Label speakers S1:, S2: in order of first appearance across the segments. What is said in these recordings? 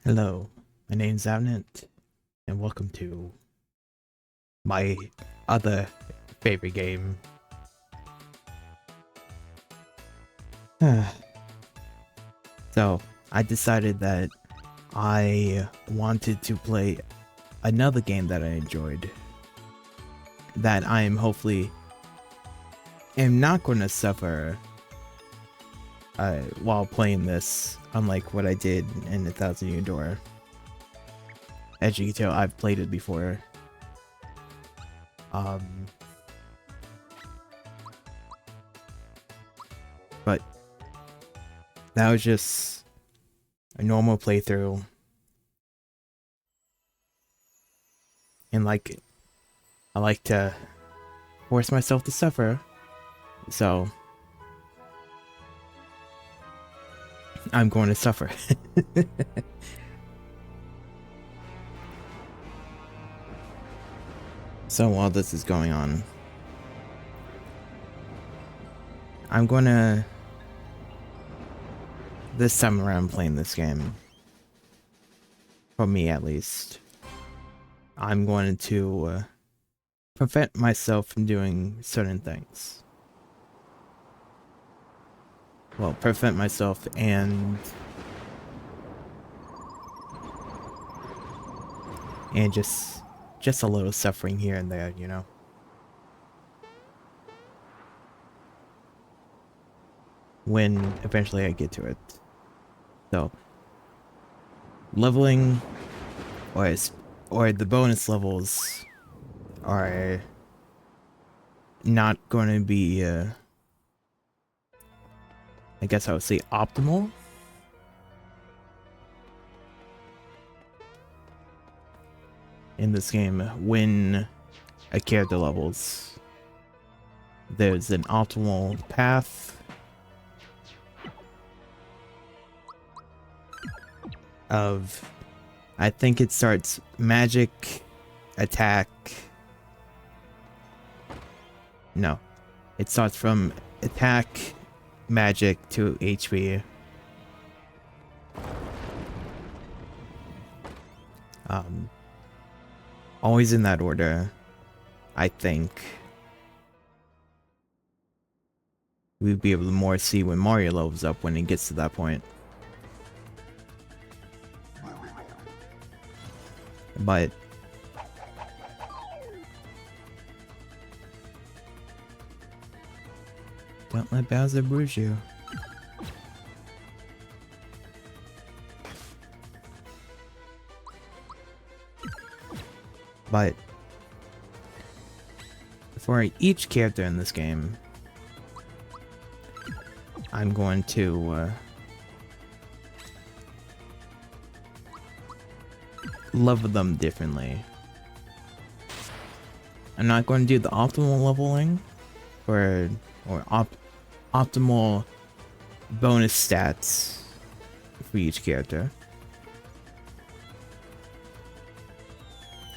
S1: Hello, my name's Avnet, and welcome to my other favorite game. So, I decided that I wanted to play another game that I enjoyed. That I am hopefully am not going to suffer while playing this, unlike what I did in 1000 Year Door. As you can tell, I've played it before. But that was just a normal playthrough. And I like to force myself to suffer. So I'm going to suffer. So while this is going on, I'm gonna, this time around playing this game, for me at least, I'm going to prevent myself from doing certain things. Well, prevent myself and just a little suffering here and there, you know? When eventually I get to it. So, leveling or the bonus levels are not going to be, I guess I would say optimal. In this game, when a character levels, there's an optimal path of, I think it starts magic, attack. No, it starts from attack, magic to HP. Always in that order, I think. We'd be able to more see when Mario levels up when it gets to that point. But don't let Bowser bruise you. But for each character in this game, I'm going to level them differently. I'm not going to do the optimal leveling or optimal bonus stats for each character.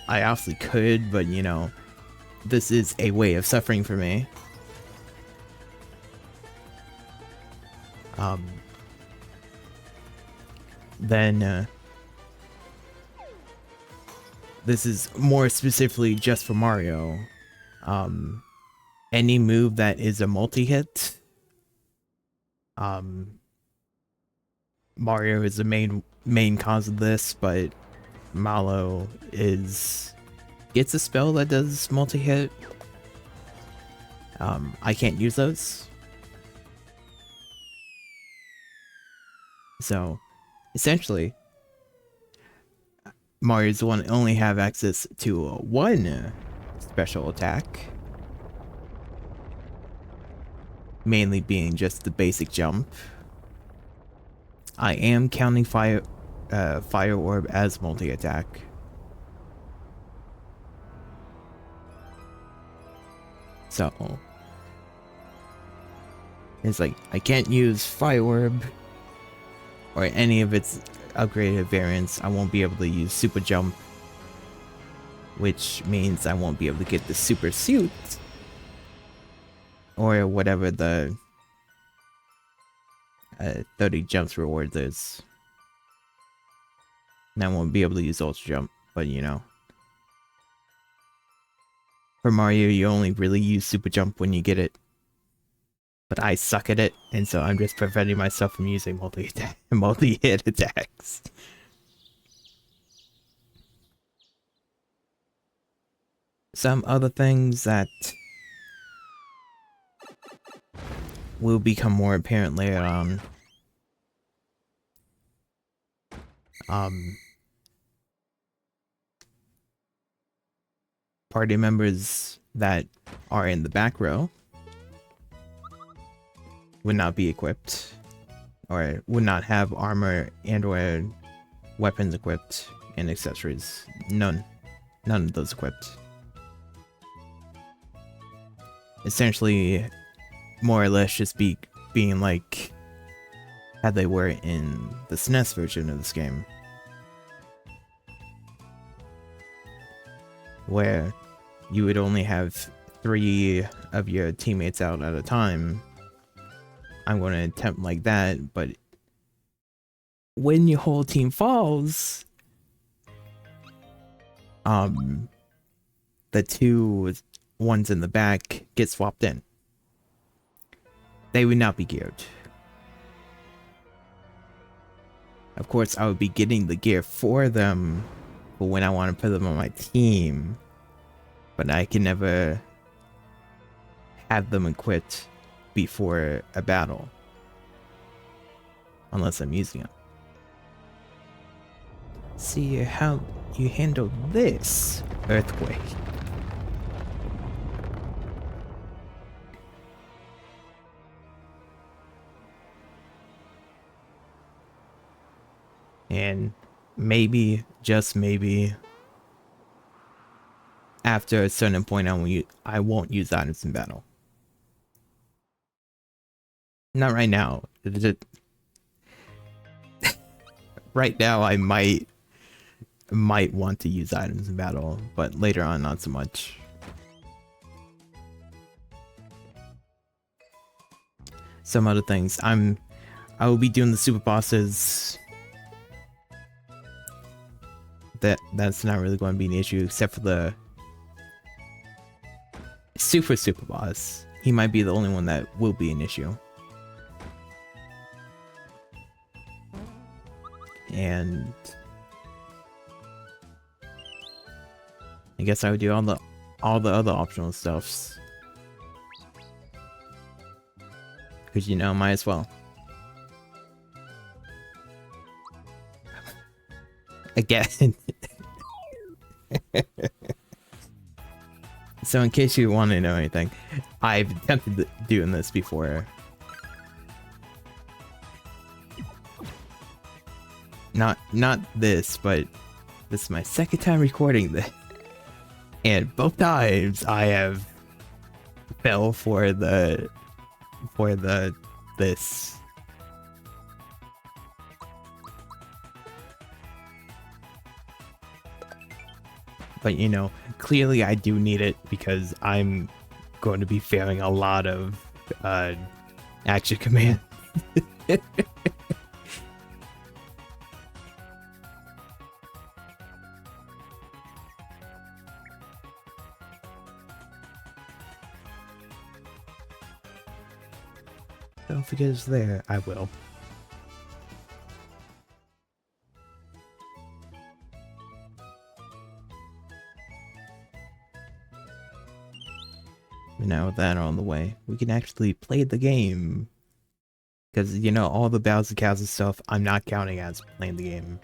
S1: I obviously could, but you know, this is a way of suffering for me. Then this is more specifically just for Mario. Any move that is a multi-hit, Mario is the main cause of this, but Mallow gets a spell that does multi-hit. I can't use those. So, essentially, Mario's the one that only have access to one special attack. Mainly being just the basic jump. I am counting Fire Orb as multi-attack. So, it's like, I can't use Fire Orb or any of its upgraded variants. I won't be able to use Super Jump, which means I won't be able to get the Super Suit or whatever the 30 jumps rewards is. And I won't be able to use Ultra Jump, but you know. For Mario, you only really use Super Jump when you get it. But I suck at it, and so I'm just preventing myself from using multi-hit attacks. Some other things that will become more apparent later on. Party members that are in the back row would not be equipped, or would not have armor and or weapons equipped and accessories. None of those equipped. Essentially, more or less just being like how they were in the SNES version of this game, where you would only have 3 of your teammates out at a time. I'm going to attempt like that, but when your whole team falls, the 2 ones in the back get swapped in. They would not be geared. Of course, I would be getting the gear for them, but when I want to put them on my team, but I can never have them equipped before a battle, unless I'm using them. See how you handle this earthquake. And maybe, just maybe, after a certain point I won't use items in battle. Not right now. Right now I might want to use items in battle, but later on not so much. Some other things. I will be doing the super bosses. That's not really going to be an issue, except for the super boss. He might be the only one that will be an issue. And I guess I would do all the other optional stuffs, because you know, might as well. Again. So in case you want to know anything, I've attempted doing this before. Not this, but this is my second time recording this. And both times I have fell for this. But you know, clearly I do need it because I'm going to be failing a lot of action command. Don't forget it's there. I will. Now with that on the way, we can actually play the game. Because, you know, all the Bowser Castle stuff, I'm not counting as playing the game.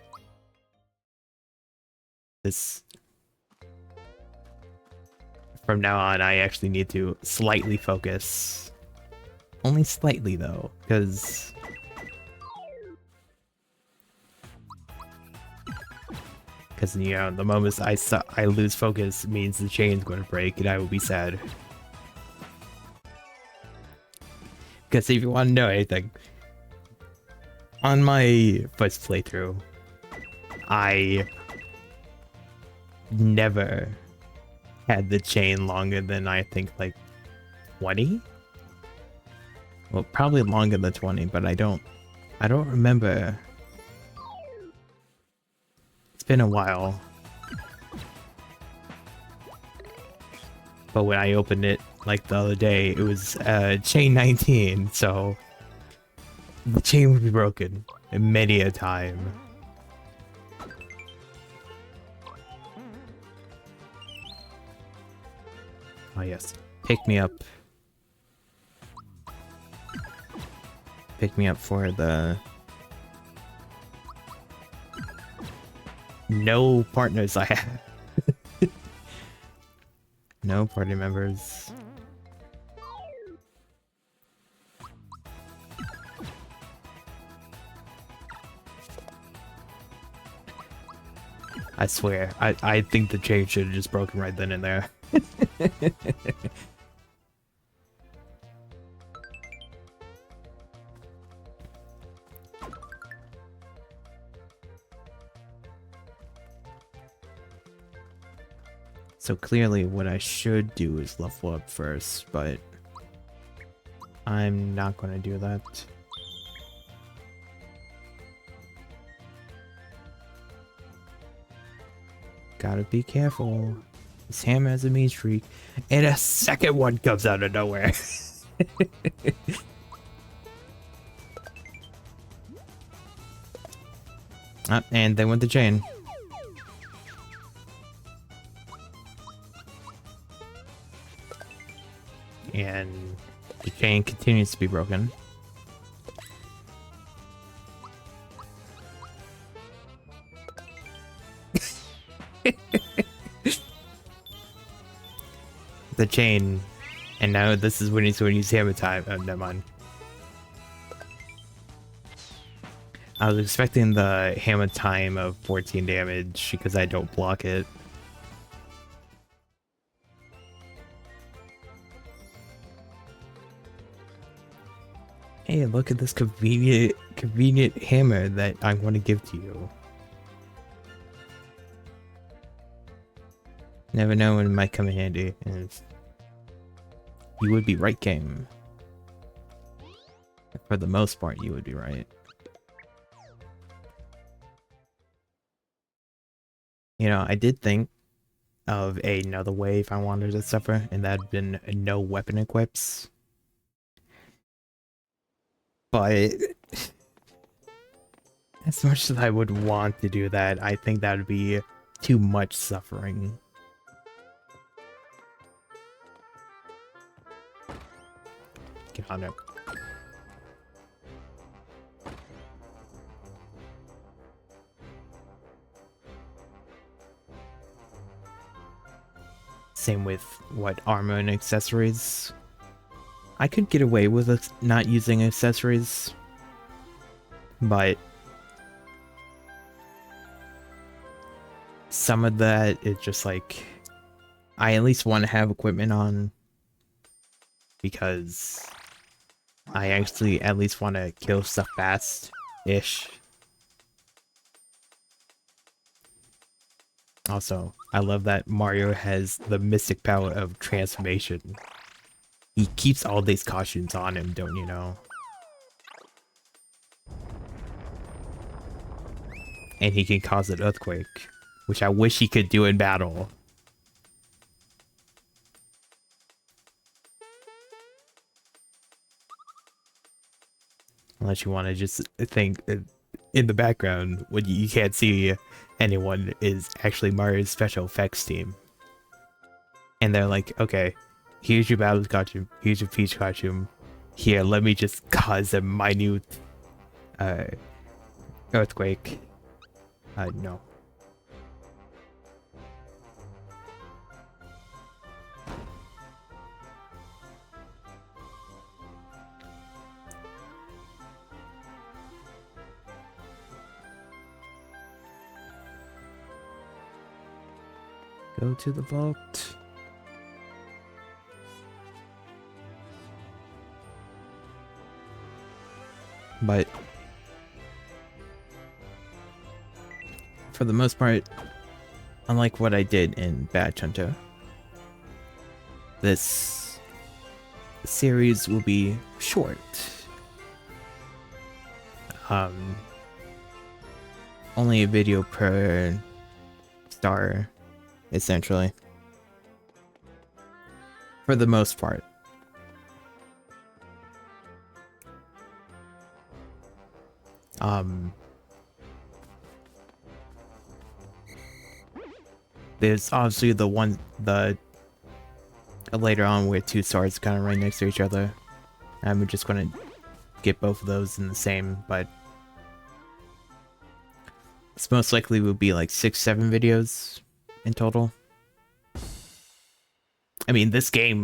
S1: This... From now on, I actually need to slightly focus. Only slightly, though, because... Because, you know, the moment I lose focus means the chain's going to break and I will be sad. Because if you want to know anything, on my first playthrough, I never had the chain longer than I think like 20? Well, probably longer than 20, but I don't remember It's been a while. But when I opened it, like the other day, it was chain 19, so the chain would be broken many a time. Oh yes, pick me up. Pick me up for the... No partners I have. No party members. I swear, I think the chain should have just broken right then and there. So clearly what I should do is level up first, but I'm not going to do that. Gotta be careful. This hammer has a mean streak, and a second one comes out of nowhere. And then with the chain. And the chain continues to be broken. The chain, and now this is when he's going to use hammer time. Oh, never mind. I was expecting the hammer time of 14 damage because I don't block it. Hey, look at this convenient hammer that I want to give to you. Never know when it might come in handy. And you would be right, game. For the most part, you would be right. You know, I did think of another way if I wanted to suffer, and that had been no weapon equips. But as much as I would want to do that, I think that would be too much suffering. Get on it. Same with what armor and accessories. I could get away with not using accessories, but some of that is just like I at least want to have equipment on because I actually at least want to kill stuff fast-ish. Also, I love that Mario has the mystic power of transformation. He keeps all these costumes on him, don't you know? And he can cause an earthquake, which I wish he could do in battle. Unless you want to just think in the background, when you can't see anyone, is actually Mario's special effects team. And they're like, okay, here's your Bowser's costume, here's your Peach costume. Here, let me just cause a minute earthquake. No. Go to the vault. But for the most part, unlike what I did in Badge Hunter, this series will be short. Only a video per star, essentially. For the most part. There's obviously the later on where 2 stars kind of right next to each other. I'm just gonna get both of those in the same, but it's most likely will be like 6-7 videos in total. I mean, this game,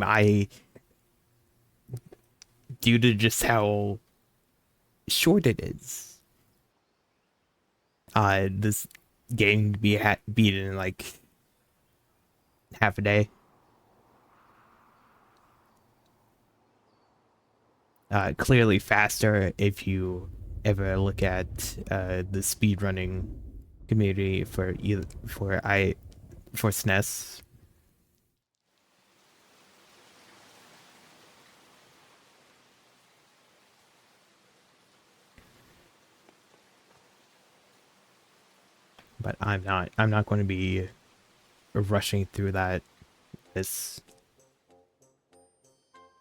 S1: due to just how short it is, this game can be beat in like half a day. Clearly faster if you ever look at the speedrunning community for SNES. But I'm not going to be rushing through that.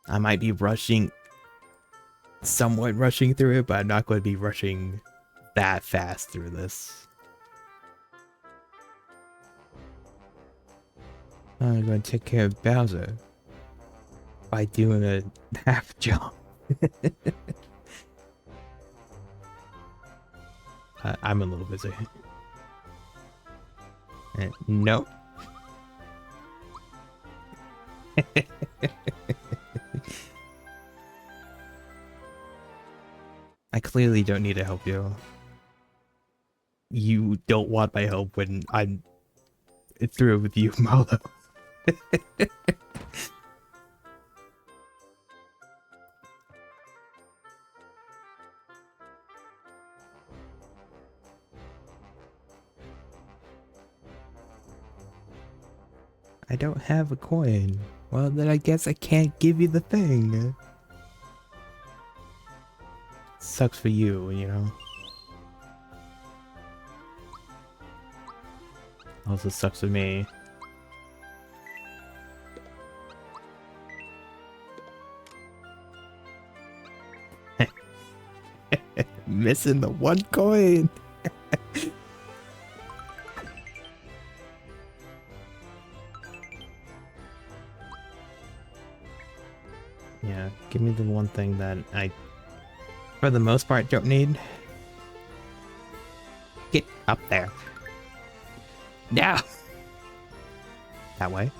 S1: I might be somewhat rushing through it, but I'm not going to be rushing that fast through this. I'm going to take care of Bowser by doing a half jump. I'm a little busy. No. I clearly don't need to help you. You don't want my help when I'm through with you, Molo. I don't have a coin. Well, then I guess I can't give you the thing. Sucks for you, you know? Also sucks for me. Missing the 1 coin! Yeah, give me the one thing that I, for the most part, don't need. Get up there. Now! That way.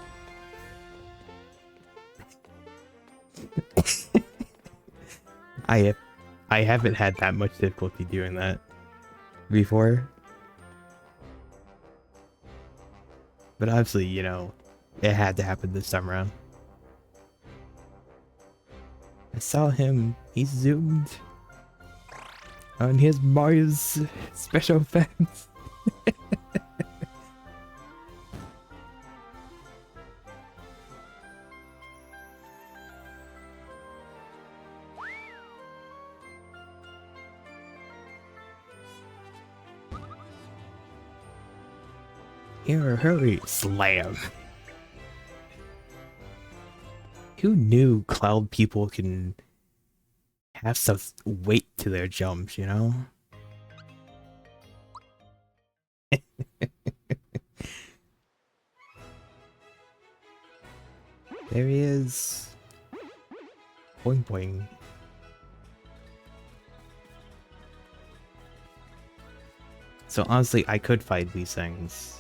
S1: I haven't had that much difficulty doing that before. But obviously, you know, it had to happen this time around. I saw him. He zoomed on his Mario's special effects. Here, hurry! Slam! Who knew Cloud people can have some weight to their jumps, you know? There he is. Boing boing. So honestly, I could fight these things.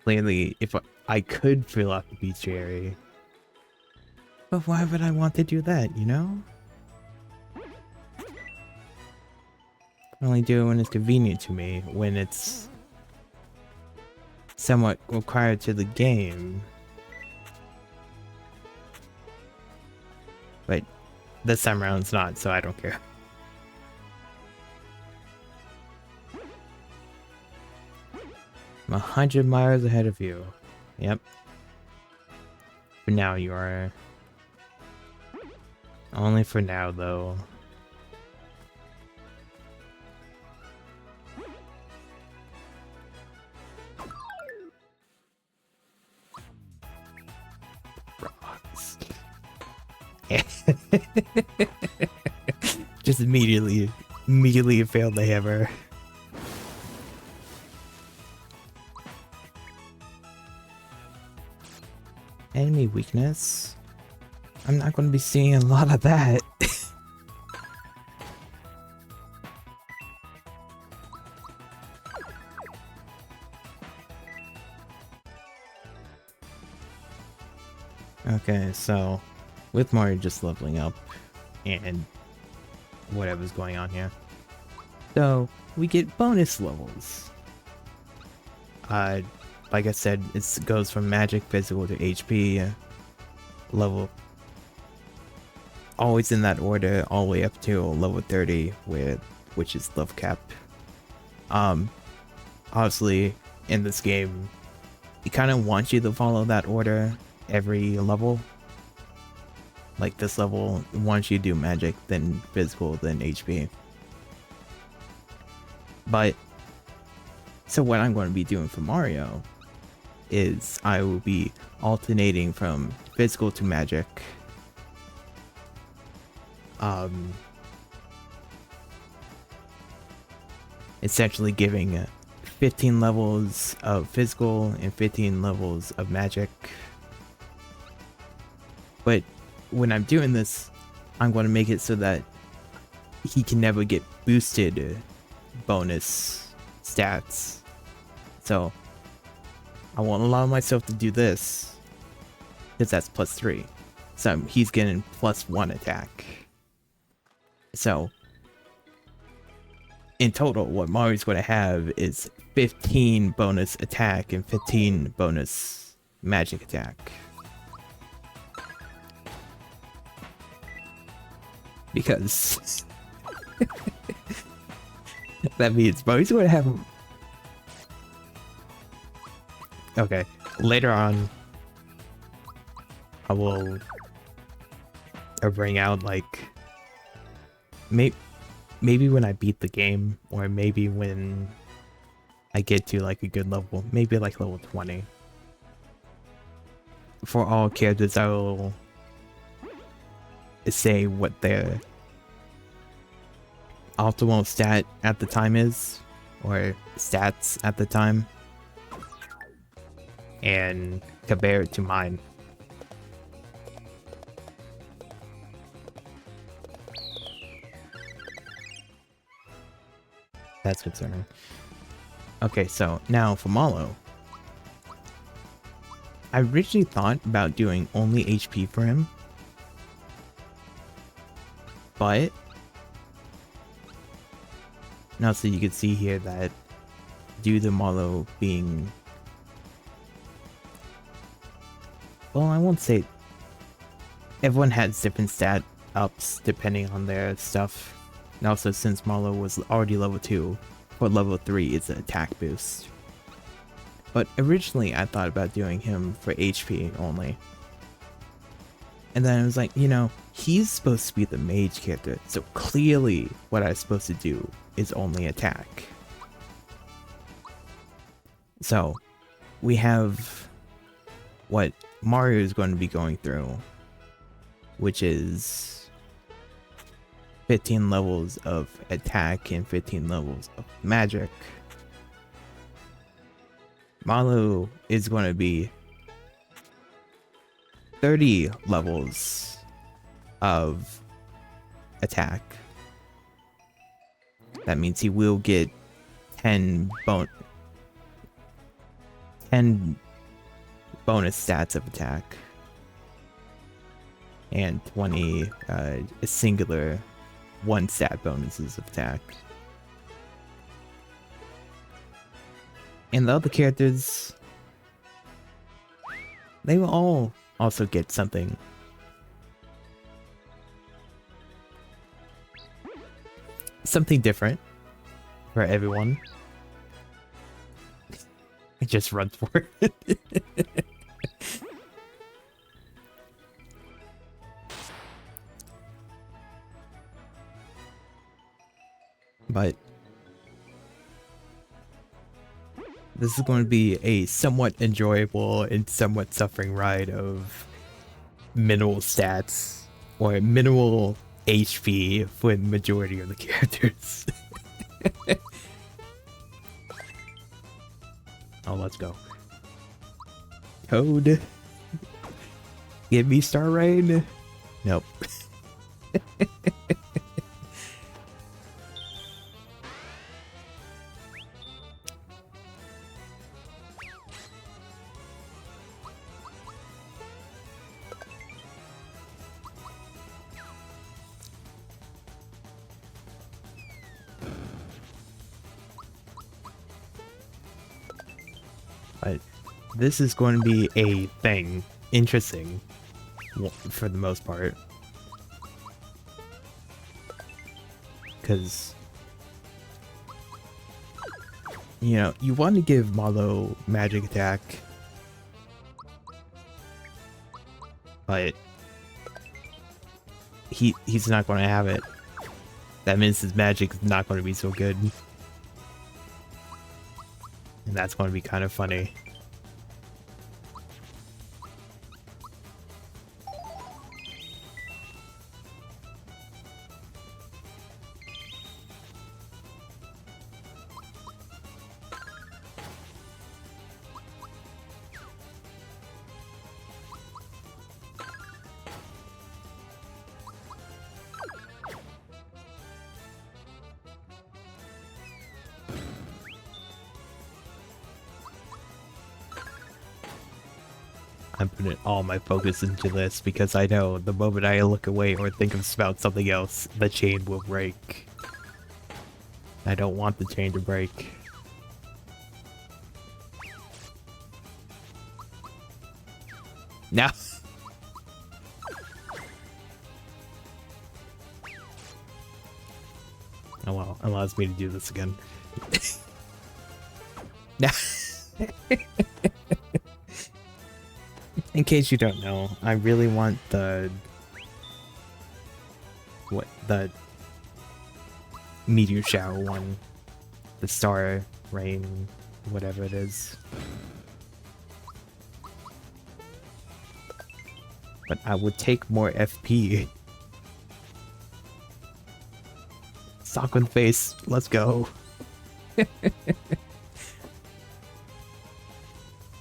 S1: Clearly, if I could fill out the beach area. But why would I want to do that, you know? I only do it when it's convenient to me, when it's somewhat required to the game. But this time around it's not, so I don't care. I'm 100 miles ahead of you. Yep. For now you are. Only for now, though. Just immediately failed the hammer. Enemy weakness. I'm not going to be seeing a lot of that. Okay, so with Mario just leveling up and whatever's going on here, so we get bonus levels. Like I said, it goes from magic, physical to HP level, always in that order, all the way up to level 30, which is level cap. Obviously in this game, it kind of wants you to follow that order every level. Like this level wants you to do magic, then physical, then HP. But so what I'm going to be doing for Mario is I will be alternating from physical to magic. Essentially giving 15 levels of physical and 15 levels of magic. But when I'm doing this, I'm going to make it so that he can never get boosted bonus stats. So I won't allow myself to do this, because that's +3. So he's getting +1 attack. So in total, what Mario's going to have is 15 bonus attack and 15 bonus magic attack. Because that means Mario's going to have... Okay, later on, I will bring out, like, maybe when I beat the game, or maybe when I get to, like, a good level, maybe, like, level 20. For all characters, I will say what their optimal stat at the time is, or stats at the time, and compare it to mine. That's concerning. Okay, so now for Mallow. I originally thought about doing only HP for him, but now so you can see here that due to Mallow being, well, I won't say, everyone has different stat ups depending on their stuff. And also, since Mallow was already level 2, for level 3 it's an attack boost. But originally I thought about doing him for HP only. And then I was like, you know, he's supposed to be the mage character, so clearly what I'm supposed to do is only attack. So, we have what Mario is going to be going through, which is 15 levels of attack and 15 levels of magic. Mallow is going to be 30 levels of attack. That means he will get 10 bonus stats of attack, and 20 singular 1 stat bonuses of attack. And the other characters, they will all also get something. Something different for everyone. It just runs for it. But this is going to be a somewhat enjoyable and somewhat suffering ride of minimal stats or minimal HP for the majority of the characters. Oh, let's go. Toad. Give me Star Rain. Nope. But this is going to be a thing. Interesting. For the most part. Because, you know, you want to give Marlowe magic attack. But he's not going to have it. That means his magic is not going to be so good. And that's going to be kind of funny. I'm putting all my focus into this because I know the moment I look away or think about something else, the chain will break. I don't want the chain to break. Now. Oh well, allows me to do this again. Now. In case you don't know, I really want the meteor shower one, the star rain, whatever it is. But I would take more FP. Sock in face, let's go.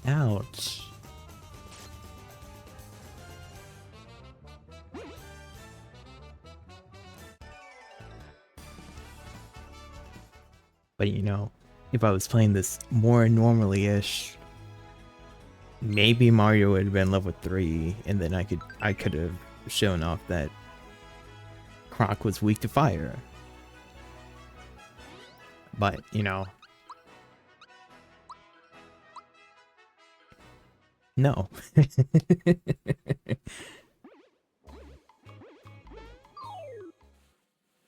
S1: Ouch. But you know, if I was playing this more normally-ish, maybe Mario would have been level 3, and then I could have shown off that Croc was weak to fire. But, you know, no.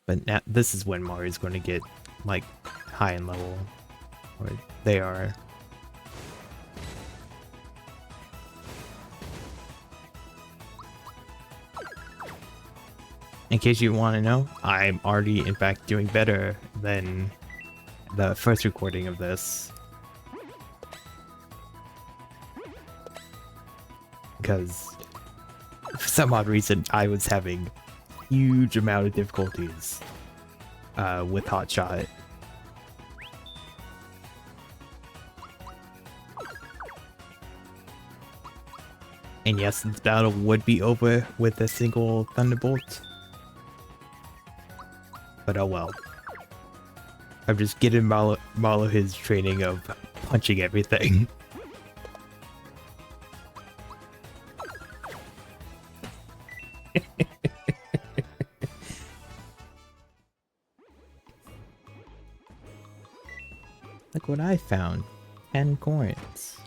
S1: But now, this is when Mario's going to get, like, high in level. Or they are. In case you want to know, I'm already, in fact, doing better than the first recording of this. Because, for some odd reason, I was having huge amount of difficulties with Hotshot. And yes, this battle would be over with a single Thunderbolt. But oh well. I'm just getting Marlowe his training of punching everything. Look what I found. 10 coins.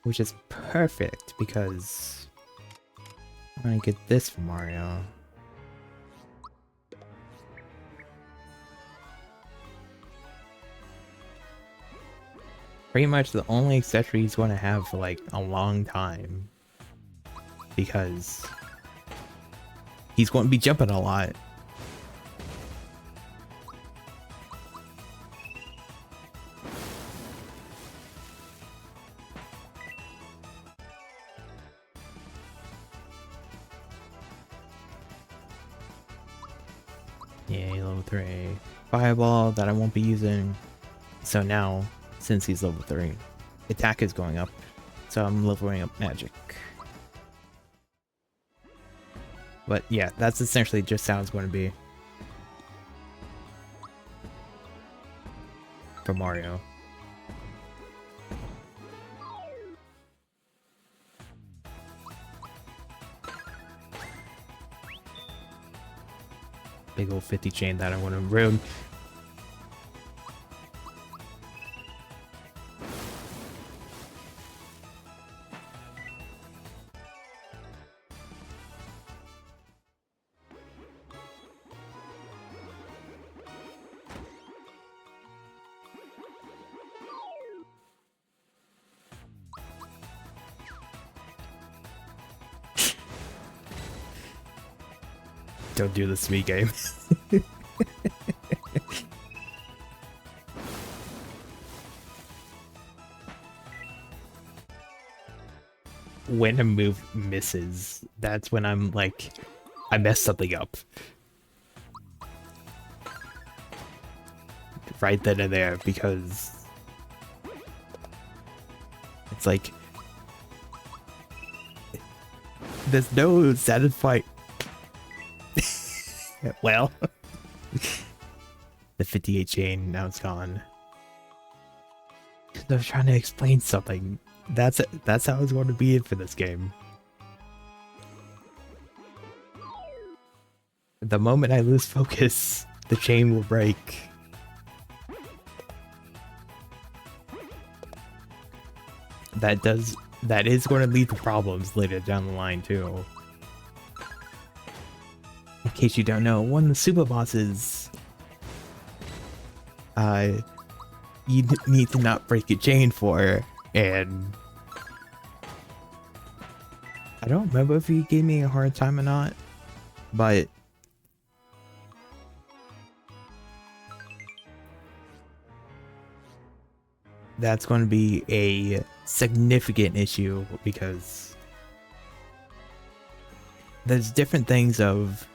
S1: Which is perfect because I'm gonna get this for Mario. Pretty much the only accessory he's going to have for like a long time. Because he's going to be jumping a lot. Yay, level 3. Fireball that I won't be using. So now, since he's level 3, attack is going up. So I'm leveling up magic. But yeah, that's essentially just how it's going to be. For Mario. Big old 50 chain that I want to ruin. Don't do this to me, game. When a move misses, that's when I'm like, I messed something up. Right then and there, because it's like, there's no satisfying. Well, the 58 chain, now it's gone. I was trying to explain something. That's how it's going to be for this game. The moment I lose focus, the chain will break. That is going to lead to problems later down the line too. In case you don't know, one of the super bosses, you need to not break a chain for, and I don't remember if he gave me a hard time or not, but that's going to be a significant issue because there's different things of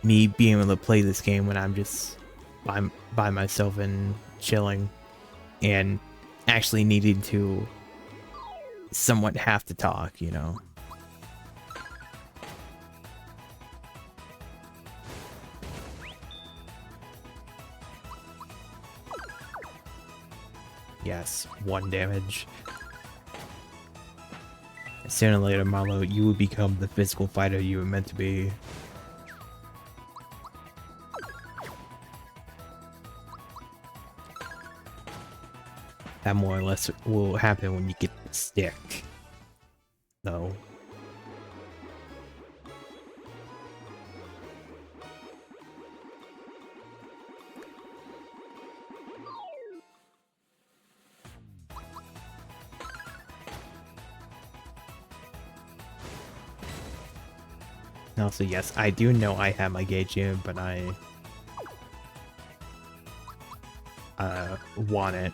S1: me being able to play this game when I'm just by myself and chilling, and actually needing to somewhat have to talk, you know. Yes, 1 damage. Sooner or later, Marlo, you will become the physical fighter you were meant to be. That more or less will happen when you get the stick, though. Also, yes, I do know I have my gauge here, but I want it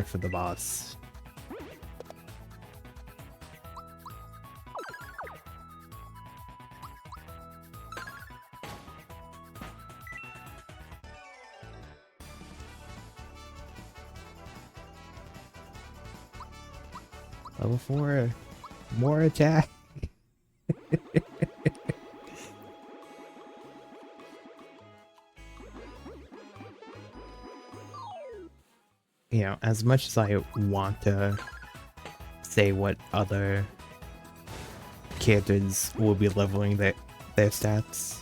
S1: for the boss. Level 4, more attack. You know, as much as I want to say what other characters will be leveling their stats,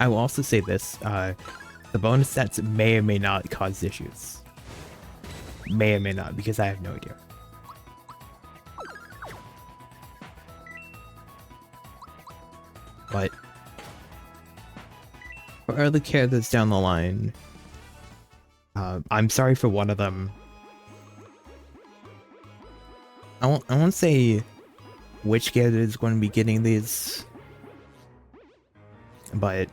S1: I will also say this, the bonus stats may or may not cause issues. May or may not, because I have no idea. But for other characters down the line, I'm sorry for one of them. I won't say which character is going to be getting these, but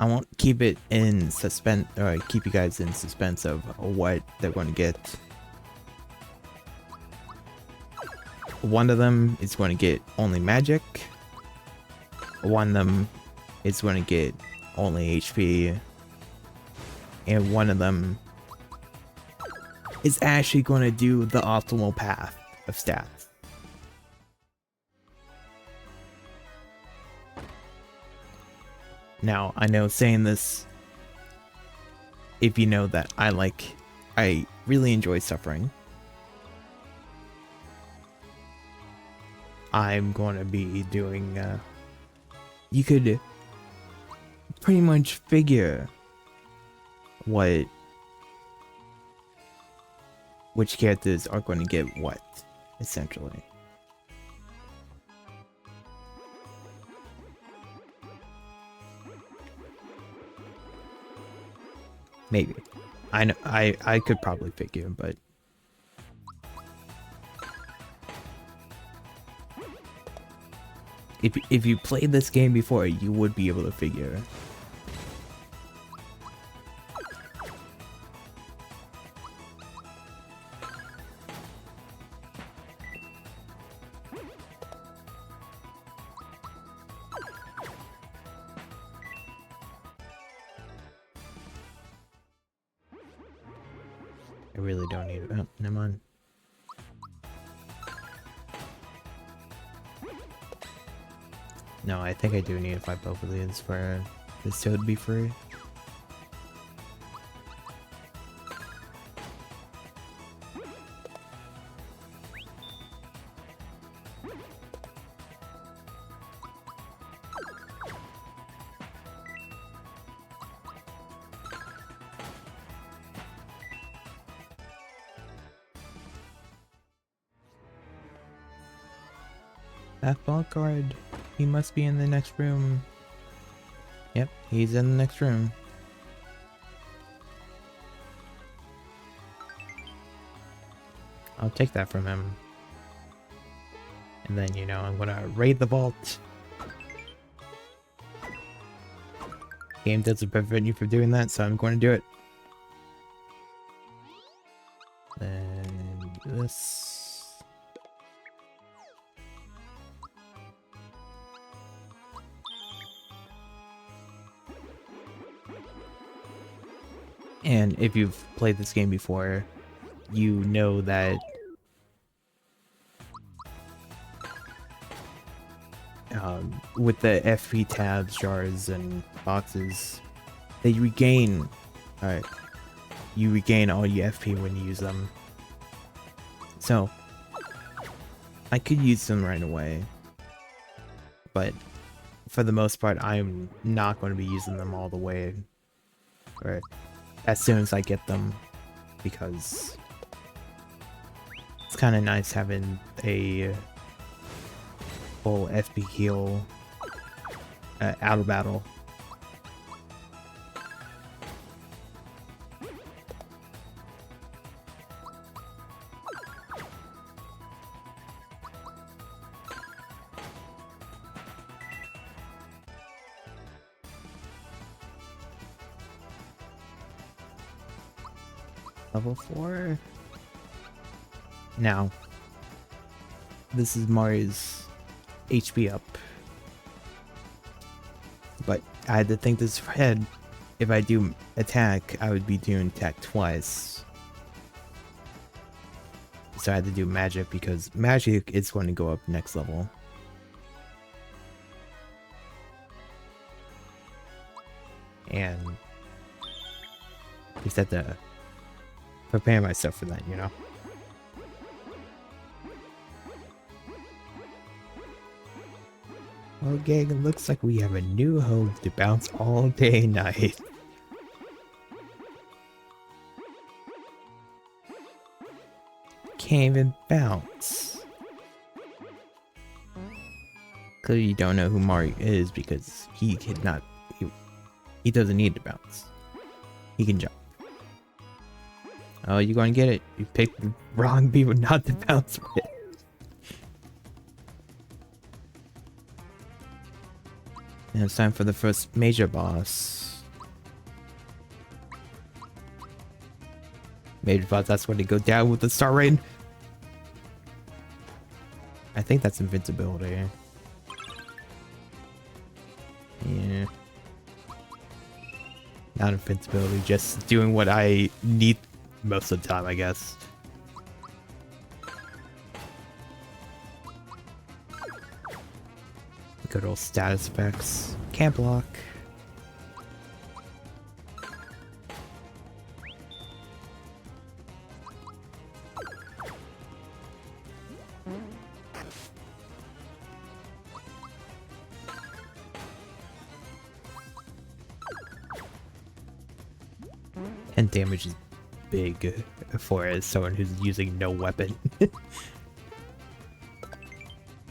S1: I won't keep it in suspense, or keep you guys in suspense of what they're going to get. one of them is going to get only magic. One of them is going to get only HP. And one of them is actually going to do the optimal path of stats. Now, I know saying this, if you know that I really enjoy suffering, I'm going to be doing, you could pretty much figure which characters are going to get what, essentially. Maybe. I know I could probably figure, but if you played this game before, you would be able to figure. I really don't need it. Oh, never mind. No, I think I do need to fight both of these for this to be free. That vault guard, he must be in the next room. Yep, he's in the next room. I'll take that from him. And then, you know, I'm gonna raid the vault. Game doesn't prevent you from doing that, so I'm going to do it. Then this. And if you've played this game before, you know that with the FP tabs, jars, and boxes, they regain, you regain all your FP when you use them. So, I could use them right away, but for the most part, I'm not going to be using them all the way, or as soon as I get them, because it's kind of nice having a full FP heal out of battle. Level 4. Now, this is Mari's HP up. But I had to think this ahead. If I do attack, I would be doing attack twice. So I had to do magic because magic is going to go up next level. And just have to prepare myself for that, you know? Well, gang, it looks like we have a new home to bounce all day and night. Can't even bounce. Clearly you don't know who Mari is because he cannot, he doesn't need to bounce. He can jump. Oh, you're gonna get it. You picked the wrong people not to bounce with. And it's time for the first major boss. Major boss, that's when they go down with the star rating. I think that's invincibility. Yeah. Not invincibility, just doing what I need most of the time, I guess. Good old status effects. Can't block. And damage is big for someone who's using no weapon.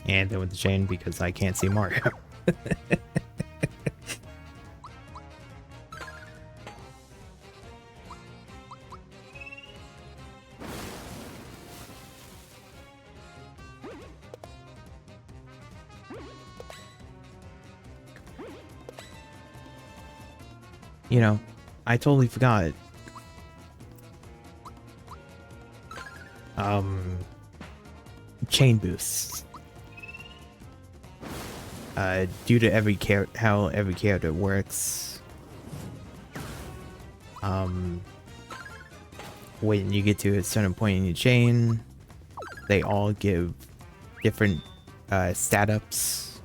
S1: And then with the chain because I can't see Mario. You know, I totally forgot. Chain boosts. Due to how every character works, when you get to a certain point in your chain, they all give different stat ups.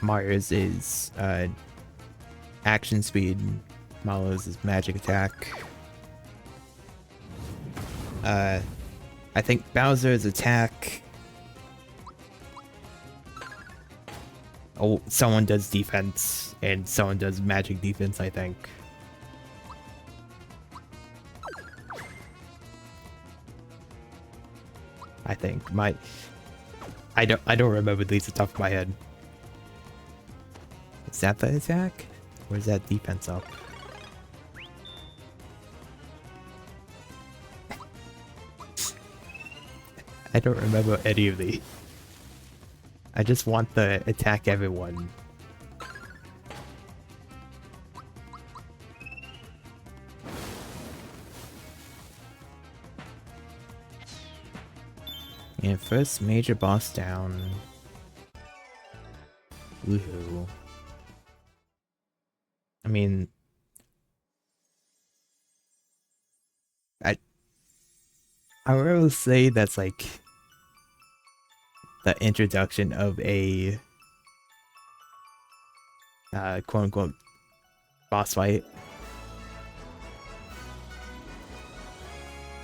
S1: Mario's is action speed, Malo's is magic attack. I think Bowser's attack. Oh, someone does defense and someone does magic defense, I think. I don't remember these off the top of my head. Is that the attack? Or is that defense up? I don't remember any of these. I just want the attack everyone. And first major boss down. Woohoo. I mean, I would really say that's like the introduction of a quote unquote boss fight,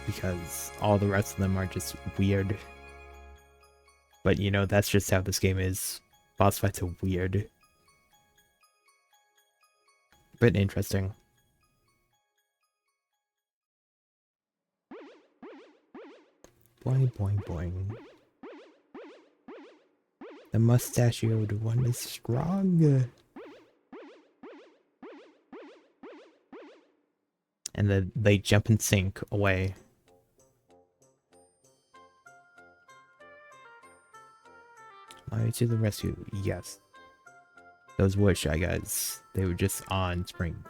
S1: because all the rest of them are just weird. But you know, that's just how this game is. Boss fights are weird, but interesting. Boing boing boing. The mustachioed one is strong. And then they jump and sink away. Mario to the rescue, yes. Those were Shy Guys. They were just on spring.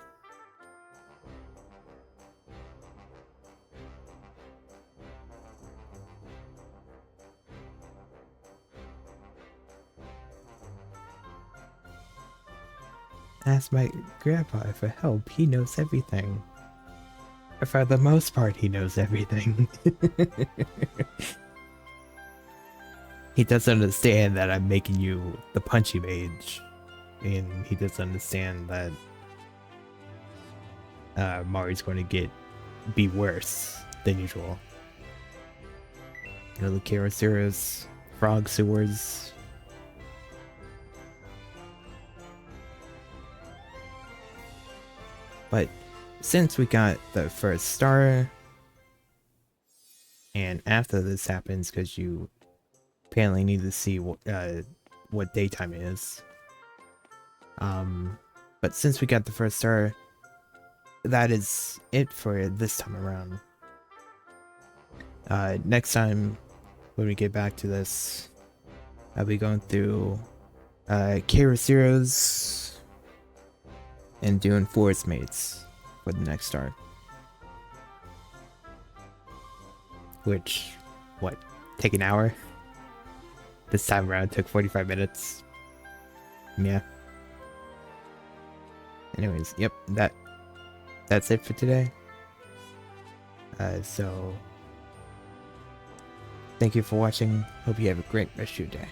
S1: Ask my grandpa for help. He knows everything. For the most part, he knows everything. He doesn't understand that I'm making you the punchy mage. And he doesn't understand that Mario's going to be worse than usual. You know, the Karaciras, frog sewers. But since we got the first star, and after this happens, because you apparently need to see what daytime is. But since we got the first star, that is it for this time around. Next time, when we get back to this, I'll be going through Karaciras and doing forest mates for the next star. which, what, take an hour? This time around took 45 minutes. Yeah. Anyways, yep, that's it for today. So thank you for watching. Hope you have a great rest of your day.